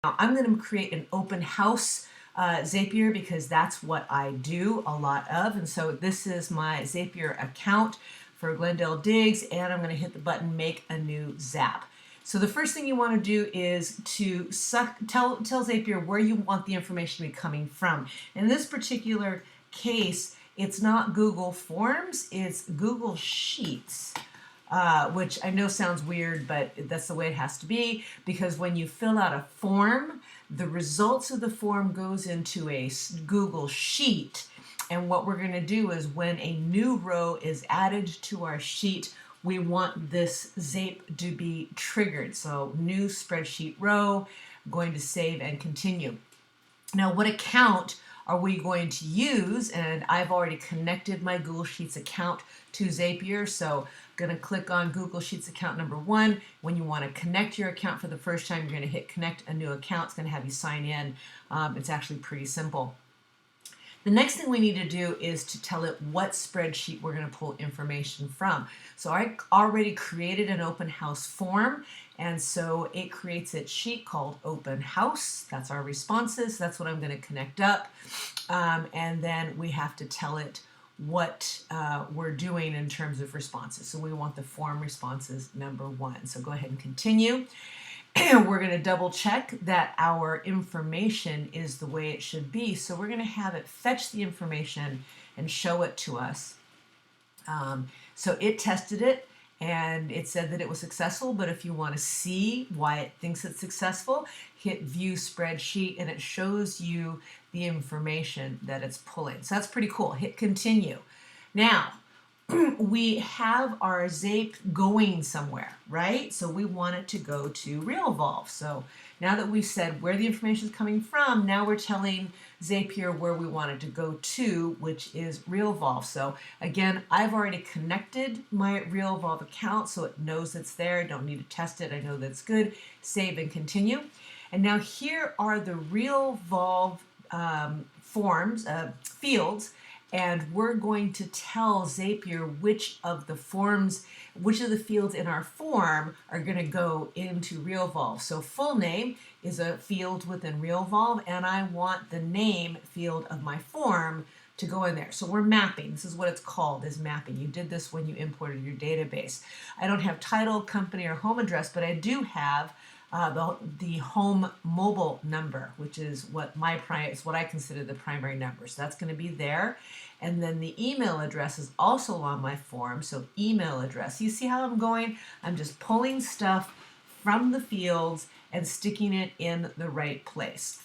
Now I'm going to create an open house Zapier because that's what I do a lot of. And so this is my Zapier account for Glendale Digs, and I'm going to hit the button make a new Zap. So the first thing you want to do is to tell Zapier where you want the information to be coming from. In this particular case, it's not Google Forms, it's Google Sheets. Which I know sounds weird, but that's the way it has to be, because when you fill out a form, the results of the form goes into a Google Sheet. And what we're going to do is when a new row is added to our sheet, we want this Zape to be triggered. So new spreadsheet row, I'm going to save and continue. Now, what account are we going to use? And I've already connected my Google Sheets account to Zapier, so I'm going to click on Google Sheets account number 1. When you want to connect your account for the first time, you're going to hit connect a new account. It's going to have you sign in. It's actually pretty simple. The next thing we need to do is to tell it what spreadsheet we're going to pull information from. So I already created an open house form, and so it creates its sheet called open house. That's our responses. That's what I'm going to connect up. And then we have to tell it what we're doing in terms of responses. So we want the form responses number 1. So go ahead and continue. We're going to double check that our information is the way it should be. So we're going to have it fetch the information and show it to us. So it tested it and it said that it was successful, but if you want to see why it thinks it's successful, hit view spreadsheet and it shows you the information that it's pulling. So that's pretty cool. Hit continue. Now, we have our Zape going somewhere, right? So we want it to go to Realvolve. So now that we've said where the information is coming from, now we're telling Zapier where we want it to go to, which is Realvolve. So again, I've already connected my Realvolve account, so it knows it's there. I don't need to test it. I know that's good. Save and continue. And now here are the Realvolve fields, and we're going to tell Zapier which of the fields in our form are going to go into Realvolve. So full name is a field within Realvolve, and I want the name field of my form to go in there. So we're mapping. This is what it's called, is mapping. You did this when you imported your database. I don't have title, company, or home address, but I do have the home mobile number, which is what I consider the primary number. So that's going to be there. And then the email address is also on my form. So email address. You see how I'm going? I'm just pulling stuff from the fields and sticking it in the right place.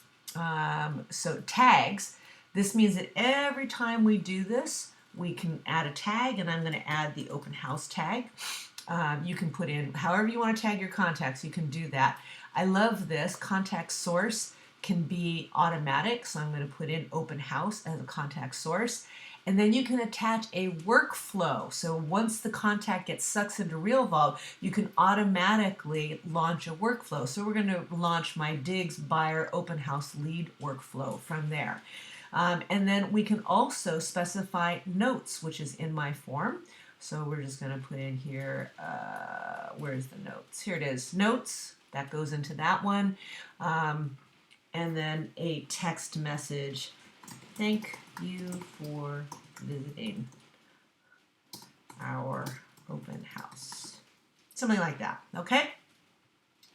So tags. This means that every time we do this, we can add a tag, and I'm going to add the open house tag. You can put in however you want to tag your contacts, you can do that. I love this. Contact source can be automatic, so I'm going to put in open house as a contact source. And then you can attach a workflow. So once the contact gets sucked into Realvolve, you can automatically launch a workflow. So we're going to launch my Digs Buyer Open House Lead workflow from there. And then we can also specify notes, which is in my form. So we're just going to put in here, where's the notes? Here it is, notes. That goes into that one. And then a text message. Thank you for visiting our open house. Something like that, okay?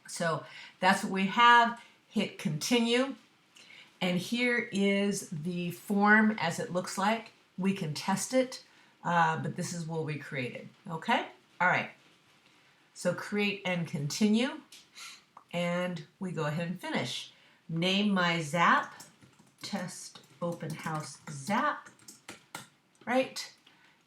So that's what we have. Hit continue. And here is the form as it looks like. We can test it. But this is what we created, okay? All right, so create and continue, and we go ahead and finish. Name my Zap, test open house Zap, right?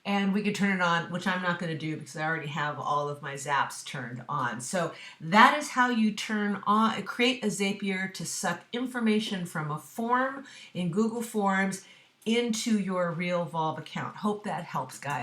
And we could turn it on, which I'm not going to do because I already have all of my Zaps turned on. So that is how you create a Zapier to suck information from a form in Google Forms into your Realvolve account. Hope that helps, guys.